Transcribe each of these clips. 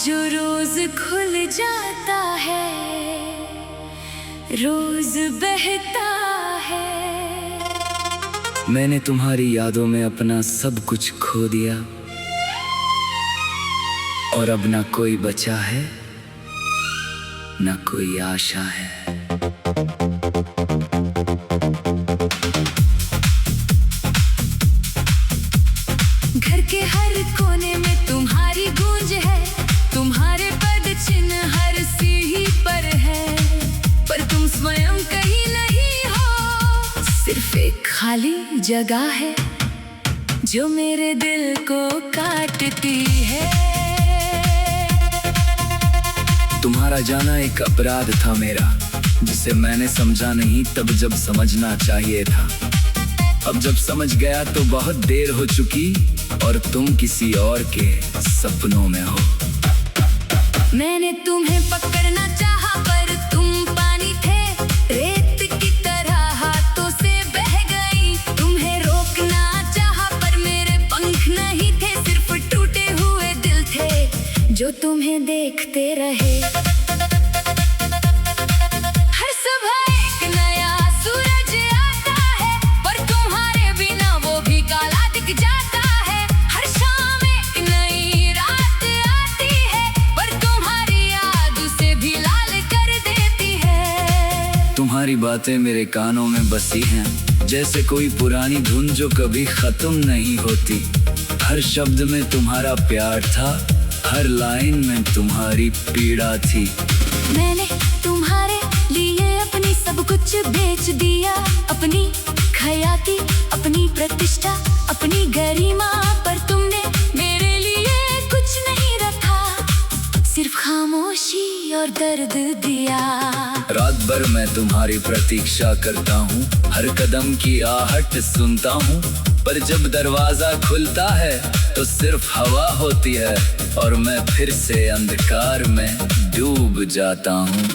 जो रोज खुल जाता है, रोज बहता है। मैंने तुम्हारी यादों में अपना सब कुछ खो दिया और अब ना कोई बचा है, ना कोई आशा है। घर के हर कोने में तुम्हारी गूंज है, तुम्हारे पद चिन्ह हर सीढ़ी पर है, पर तुम स्वयं कहीं नहीं हो। सिर्फ एक खाली जगह है जो मेरे दिल को काटती है। तुम्हारा जाना एक अपराध था मेरा, जिसे मैंने समझा नहीं तब जब समझना चाहिए था। अब जब समझ गया तो बहुत देर हो चुकी और तुम किसी और के सपनों में हो। मैंने तुम्हें पकड़ना चाहा पर तुम पानी थे, रेत की तरह हाथों से बह गई। तुम्हें रोकना चाहा पर मेरे पंख नहीं थे, सिर्फ टूटे हुए दिल थे जो तुम्हें देखते रहे। हर सुबह एक नया सूरज आता है, पर तुम्हारे बिना वो भी काला दिख जाता है। हर शाम एक नई रात आती है, पर तुम्हारी याद उसे भी लाल कर देती है। तुम्हारी बातें मेरे कानों में बसी हैं, जैसे कोई पुरानी धुन जो कभी खत्म नहीं होती। हर शब्द में तुम्हारा प्यार था, हर लाइन में तुम्हारी पीड़ा थी। मैंने तुम्हारे लिए अपनी सब कुछ बेच दिया, अपनी खयाती, अपनी प्रतिष्ठा, अपनी गरिमा, पर तुमने मेरे लिए कुछ नहीं रखा, सिर्फ खामोशी और दर्द दिया। रात भर मैं तुम्हारी प्रतीक्षा करता हूँ, हर कदम की आहट सुनता हूँ, पर जब दरवाजा खुलता है तो सिर्फ हवा होती है और मैं फिर से अंधकार में डूब जाता हूँ।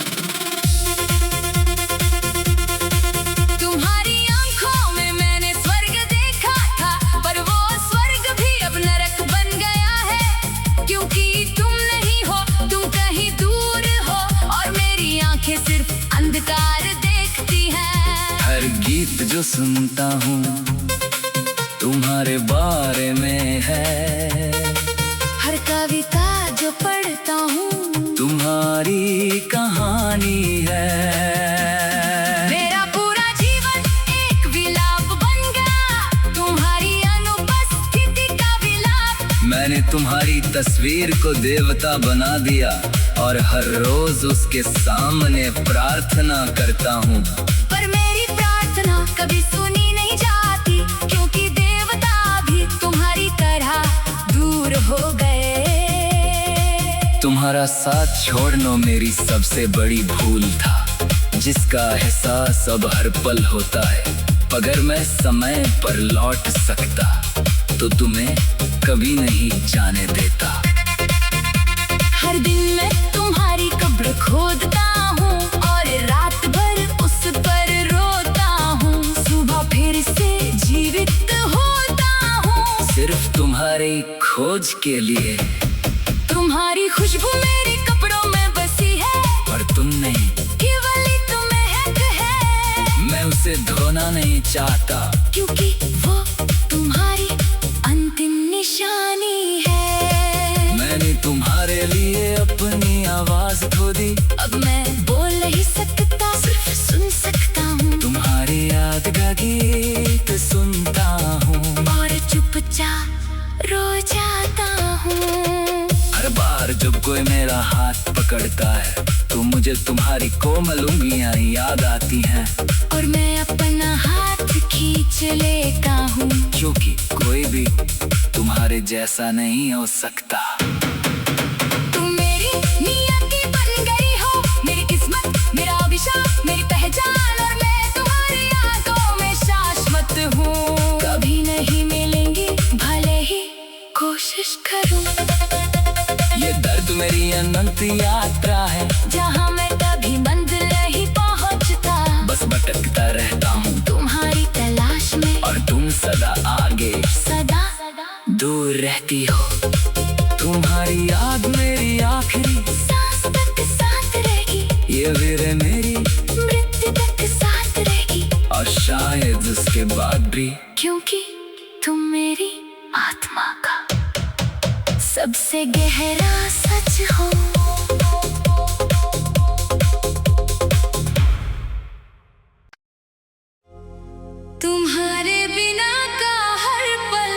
तुम्हारी आंखों में मैंने स्वर्ग देखा था, पर वो स्वर्ग भी अब नरक बन गया है, क्योंकि तुम नहीं हो, तुम कहीं दूर हो और मेरी आंखें सिर्फ अंधकार देखती हैं। हर गीत जो सुनता हूँ तुम्हारे बारे में है, हर कविता जो पढ़ता हूँ तुम्हारी कहानी है। मेरा पूरा जीवन एक विलाप बन गया, तुम्हारी अनुपस्थिति का विलाप। मैंने तुम्हारी तस्वीर को देवता बना दिया और हर रोज उसके सामने प्रार्थना करता हूँ, पर मेरी प्रार्थना कभी सुनी नहीं जाती, क्योंकि देवता भी तुम्हारी तरह दूर हो गए। तुम्हारा साथ छोड़ना मेरी सबसे बड़ी भूल था, जिसका एहसास अब हर पल होता है। अगर मैं समय पर लौट सकता तो तुम्हें कभी नहीं जाने देता। हर दिन मैं तुम्हारी कब्र खोदता हूँ और रात भर उस पर रोता हूँ, सुबह फिर से जीवित होता हूँ, सिर्फ तुम्हारी खोज के लिए। तुम्हारी खुशबू मेरे कपड़ों में बसी है, पर तुम नहीं, केवल ही तुम महक है। मैं उसे धोना नहीं चाहता, क्योंकि वो तुम्हारी अंतिम निशानी है। मैंने तुम्हारे लिए अपनी आवाज खो दी, अब मैं बोल नहीं सकता, सिर्फ सुन सकता हूँ। तुम्हारी याद का गीत सुनता हूँ और चुपचाप रो जाता हूँ। हर बार जब कोई मेरा हाथ पकड़ता है तो मुझे तुम्हारी कोमल उंगलियां याद आती हैं, और मैं अपना हाथ खींच लेता हूँ, क्योंकि कोई भी तुम्हारे जैसा नहीं हो सकता। तुम मेरी नियति बन गई हो, मेरी किस्मत, मेरा अभिशाप, मेरी पहचान, और मैं तुम्हारी यादों में शाश्वत हूँ। कभी नहीं मिलेंगी भले ही कोशिश करूँ, ये दर्द मेरी अनंत यात्रा है, जहाँ मैं कभी मंजिल नहीं पहुँचता, बस भटकता रहता हूँ तुम्हारी तलाश में, और तुम सदा आगे सदा दूर रहती हो। तुम्हारी याद मेरी आँख है मेरी, मृत्यु तक साथ रहेगी, और शायद उसके बाद भी, क्योंकि तुम मेरी आत्मा का सबसे गहरा सच हो। तुम्हारे बिना का हर पल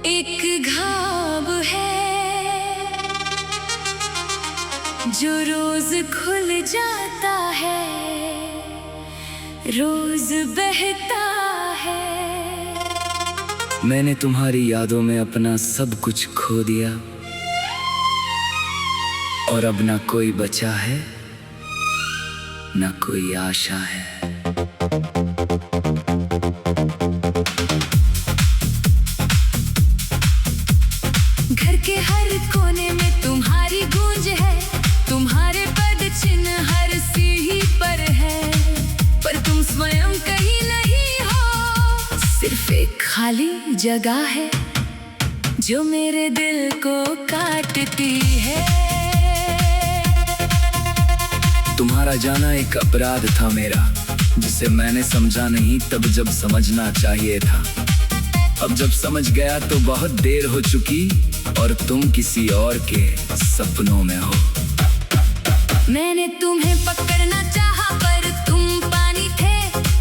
एक घाव है, जो रोज खुल जाता है, रोज बहता है। मैंने तुम्हारी यादों में अपना सब कुछ खो दिया, और अब ना कोई बचा है, ना कोई आशा है। घर के हर कोने में तुम्हारी गूंज है, तुम्हारे पद चिन्ह हर सीढ़ी पर है, पर तुम स्वयं कहीं नहीं हो। सिर्फ एक खाली जगह है जो मेरे दिल को काटती है। तुम्हारा जाना एक अपराध था मेरा, जिसे मैंने समझा नहीं तब जब समझना चाहिए था। अब जब समझ गया तो बहुत देर हो चुकी, और तुम किसी और के सपनों में हो। मैंने तुम्हें पकड़ना चाहा पर तुम पानी थे,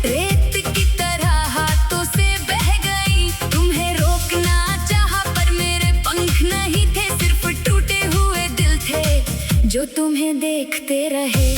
रेत की तरह हाथों से बह गई। तुम्हें रोकना चाहा पर मेरे पंख नहीं थे, सिर्फ टूटे हुए दिल थे जो तुम्हें देखते रहे।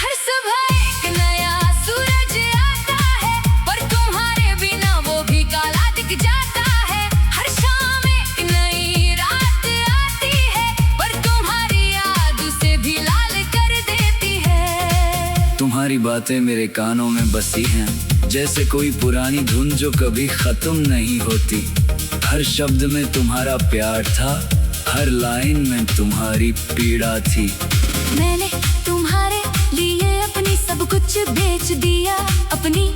हर सुबह एक नया सूरज आता है, पर तुम्हारे बिना वो भी काला दिख जाता है। हर शाम एक नई रात आती है, पर तुम्हारी याद उसे भी लाल कर देती है। तुम्हारी बातें मेरे कानों में बसी हैं, जैसे कोई पुरानी धुन जो कभी खत्म नहीं होती। हर शब्द में तुम्हारा प्यार था, हर लाइन में तुम्हारी पीड़ा थी। मैंने तुम्हारे लिए अपनी सब कुछ बेच दिया, अपनी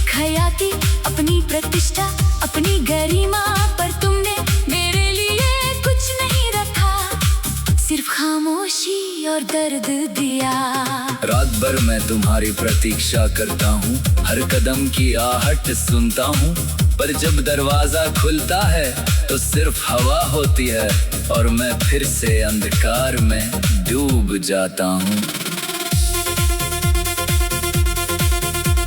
खयाती, अपनी प्रतिष्ठा, अपनी गरिमा, पर तुमने मेरे लिए कुछ नहीं रखा, सिर्फ खामोशी और दर्द दिया। रात भर मैं तुम्हारी प्रतीक्षा करता हूँ, हर कदम की आहट सुनता हूँ, पर जब दरवाजा खुलता है तो सिर्फ हवा होती है, और मैं फिर से अंधकार में डूब जाता हूँ।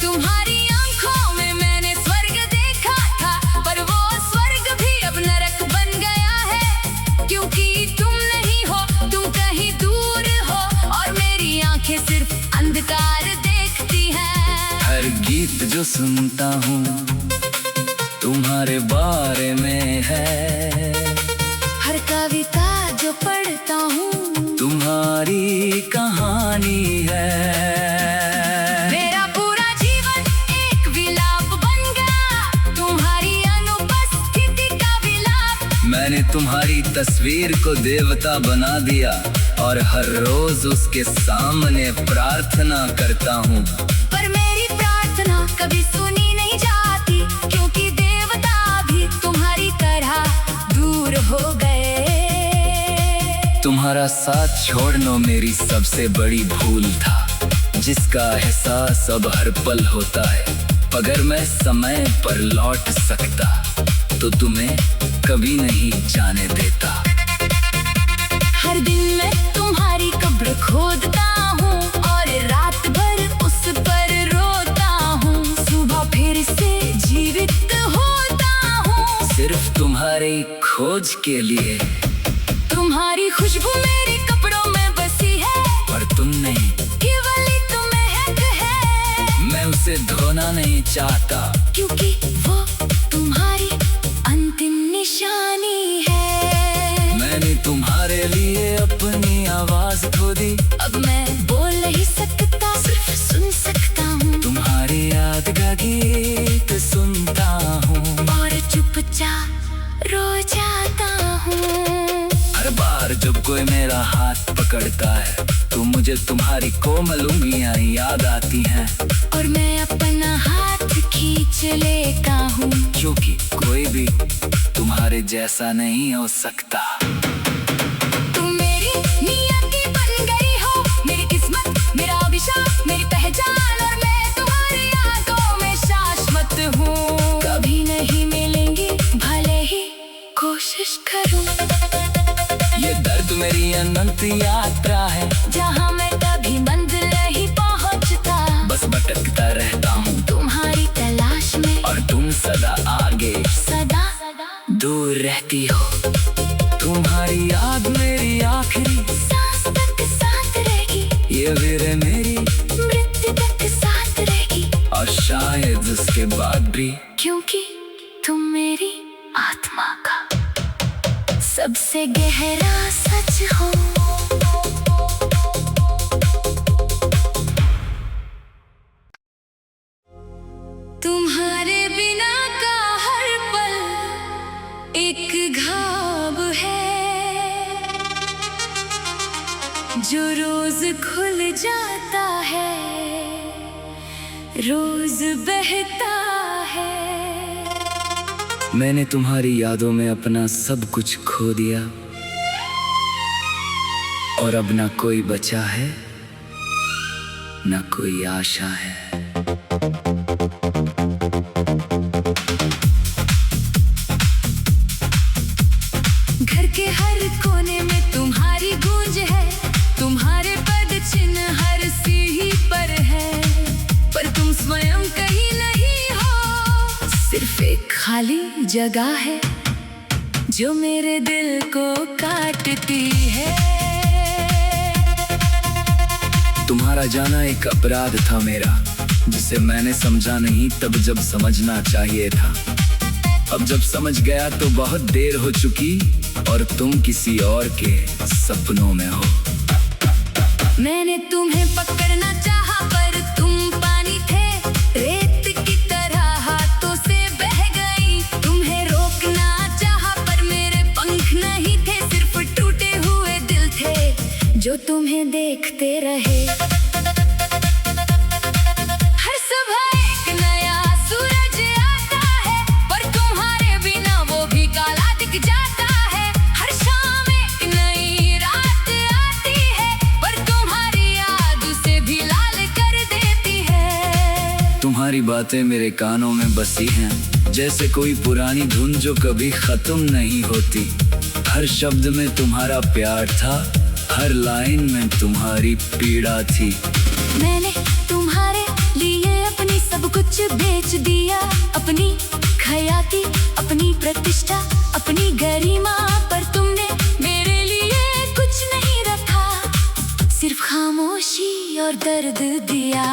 तुम्हारी आंखों में मैंने स्वर्ग देखा था, पर वो स्वर्ग भी अब नरक बन गया है, क्योंकि तुम नहीं हो, तुम कहीं दूर हो, और मेरी आंखें सिर्फ अंधकार देखती हैं। हर गीत जो सुनता हूँ तुम्हारे बारे में है, हर कविता जो पढ़ता हूँ तुम्हारी कहानी है। मेरा पूरा जीवन एक विलाप बन गया, तुम्हारी अनुपस्थिति का विलाप। मैंने तुम्हारी तस्वीर को देवता बना दिया, और हर रोज उसके सामने प्रार्थना करता हूँ, पर मेरी प्रार्थना कभी सुनी नहीं जाती, क्योंकि देवता भी तुम्हारी तरह दूर हो गए। तुम्हारा साथ छोड़ना मेरी सबसे बड़ी भूल था, जिसका एहसास अब हर पल होता है। अगर मैं समय पर लौट सकता तो तुम्हें कभी नहीं जाने देता। हर दिन मैं तुम्हारी कब्र खोदता हूँ, और रात भर उस पर रोता हूँ। सुबह फिर से जीवित होता हूँ, सिर्फ तुम्हारी खोज के लिए। तुम्हारी खुशबू मेरे कपड़ों में बसी है, पर तुम नहीं, केवल तुम महक है। मैं उसे धोना नहीं चाहता, क्योंकि वो तुम्हारी अंतिम निशानी है। मैंने तुम्हारे लिए अपनी आवाज खो दी, अब मैं बोल नहीं सकता, सिर्फ सुन सकता हूँ। तुम्हारी याद का गीत सुनता हूँ, और चुपचाप रो जाता हूँ। हर बार जब कोई मेरा हाथ पकड़ता है तो मुझे तुम्हारी कोमल उंगलियां याद आती हैं, और मैं अपना हाथ खींच लेता हूँ, क्योंकि कोई भी तुम्हारे जैसा नहीं हो सकता। तुम मेरी नियति बन गई यात्रा है, जहाँ मैं कभी मंजिल नहीं पहुँचता, बस भटकता रहता हूँ तुम्हारी तलाश में। और तुम सदा आगे सदा दूर रहती हो। तुम्हारी याद मेरी आखिरी सांस तक साथ रहेगी, ये वीर मेरी मृत्यु तक साथ रहेगी, और शायद उसके बाद भी, क्योंकि तुम मेरी आत्मा का सबसे गहरा सच हो। तुम्हारे बिना का हर पल एक घाव है, जो रोज खुल जाता है, रोज बहता है। मैंने तुम्हारी यादों में अपना सब कुछ खो दिया, और अब ना कोई बचा है, ना कोई आशा है। घर के हर कोने में तुम्हारी गूंज है, तुम्हारे पद चिन्ह हर सीढ़ी पर है, पर तुम स्वयं कहीं नहीं हो। सिर्फ एक खाली जगह है जो मेरे दिल को काटती है। तुम्हारा जाना एक अपराध था मेरा, जिसे मैंने समझा नहीं तब जब समझना चाहिए था। अब जब समझ गया तो बहुत देर हो चुकी, और तुम किसी और के सपनों में हो। मैंने तुम्हें पकड़ना चाहा पर तुम पानी थे, रेत की तरह हाथों से बह गई। तुम्हें रोकना चाहा पर मेरे पंख नहीं थे, सिर्फ टूटे हुए दिल थे जो तुम्हें देखते रहे। हर सुबह एक नया सूरज आता है, पर तुम्हारे बिना वो भी काला दिख जाता है। हर शाम एक नई रात आती है, पर तुम्हारी याद उसे भी लाल कर देती है। तुम्हारी बातें मेरे कानों में बसी हैं, जैसे कोई पुरानी धुन जो कभी खत्म नहीं होती। हर शब्द में तुम्हारा प्यार था, हर लाइन में तुम्हारी पीड़ा थी। मैंने तुम्हारे लिए अपनी सब कुछ बेच दिया, अपनी खयाती, अपनी प्रतिष्ठा, अपनी गरिमा, पर तुमने मेरे लिए कुछ नहीं रखा, सिर्फ खामोशी और दर्द दिया।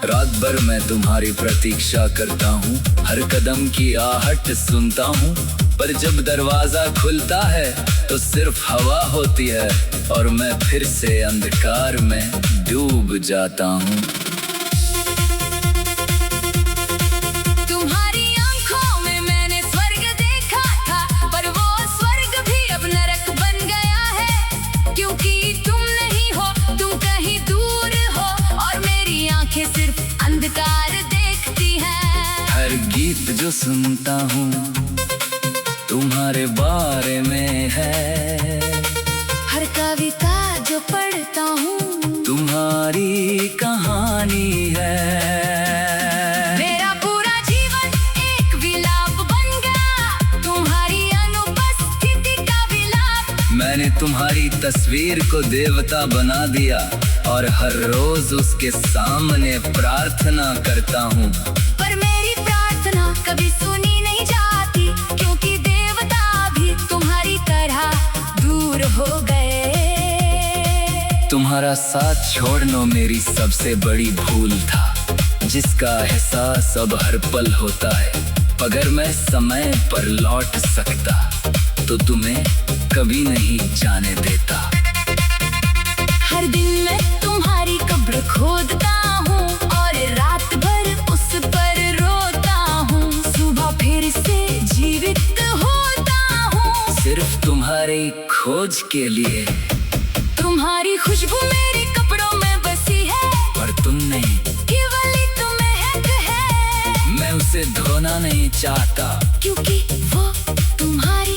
रात भर मैं तुम्हारी प्रतीक्षा करता हूँ, हर कदम की आहट सुनता हूँ, पर जब दरवाजा खुलता है तो सिर्फ हवा होती है, और मैं फिर से अंधकार में डूब जाता हूँ। तुम्हारी आंखों में मैंने स्वर्ग देखा था, पर वो स्वर्ग भी अब नरक बन गया है, क्योंकि तुम नहीं हो, तुम कहीं दूर हो, और मेरी आंखें सिर्फ अंधकार देखती हैं। हर गीत जो सुनता हूँ तुम्हारे बारे में है, हर कविता जो पढ़ता हूँ तुम्हारी कहानी है। मेरा पूरा जीवन एक विलाप बन गया, तुम्हारी अनुपस्थिति का विलाप। मैंने तुम्हारी तस्वीर को देवता बना दिया, और हर रोज उसके सामने प्रार्थना करता हूँ, पर मेरी प्रार्थना कभी सुनी नहीं जाती, क्योंकि देवता भी तुम्हारी तरह दूर हो गए। तुम्हारा साथ छोड़ना मेरी सबसे बड़ी भूल था, जिसका एहसास अब हर पल होता है। अगर मैं समय पर लौट सकता तो तुम्हें कभी नहीं जाने देता। हर दिन मैं तुम्हारी कब्र खोदता हूँ, और रात भर उस पर रोता हूँ, सुबह फिर से जीवित होता हूँ, सिर्फ तुम्हारी खोज के लिए। तुम्हारी खुशबू मेरे कपड़ों में बसी है, पर तुम नहीं, केवल ही तुम महक है। मैं उसे धोना नहीं चाहता, क्योंकि वो तुम्हारी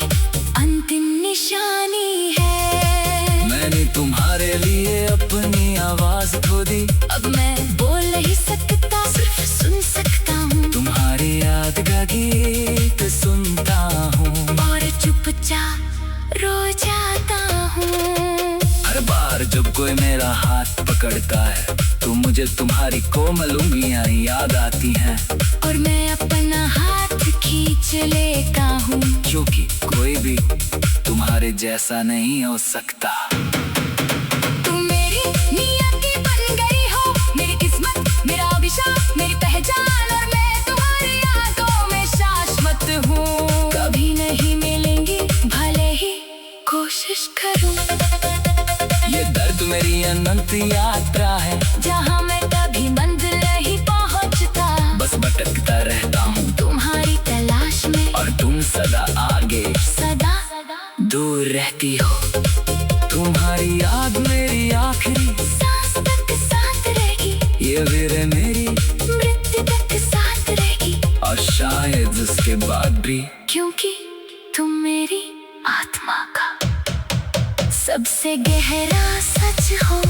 अंतिम निशानी है। मैंने तुम्हारे लिए अपनी आवाज खो दी, अब मैं बोल नहीं सकता, सिर्फ सुन सकता हूँ। तुम्हारी याद का गीत सुनता हूँ, और चुपचाप रो जाता हूँ। हर जकड़ता है। तो मुझे तुम्हारी कोमल उंगलियां याद आती हैं, और मैं अपना हाथ खींच लेता हूँ, क्योंकि कोई भी तुम्हारे जैसा नहीं हो सकता। तुम मेरी नियति बन गई हो, मेरी किस्मत, मेरा अभिशाप, मेरी पहचान, और मैं तुम्हारी यादों में शाश्वत हूँ। कभी नहीं मिलेंगे भले ही कोशिश करूँ, ये दर्द मेरी अनंत यात्रा है, जहाँ मैं कभी मंजिल नहीं पहुँचता। बस भटकता रहता हूँ तुम्हारी तलाश में, और तुम सदा आगे सदा दूर रहती हो। तुम्हारी याद मेरी आखिरी सांस तक साथ रहेगी, ये वीर मेरी मृत्यु तक साथ रहेगी, और शायद उसके बाद भी, क्योंकि तुम मेरी आत्मा का सबसे गहरा सच हो।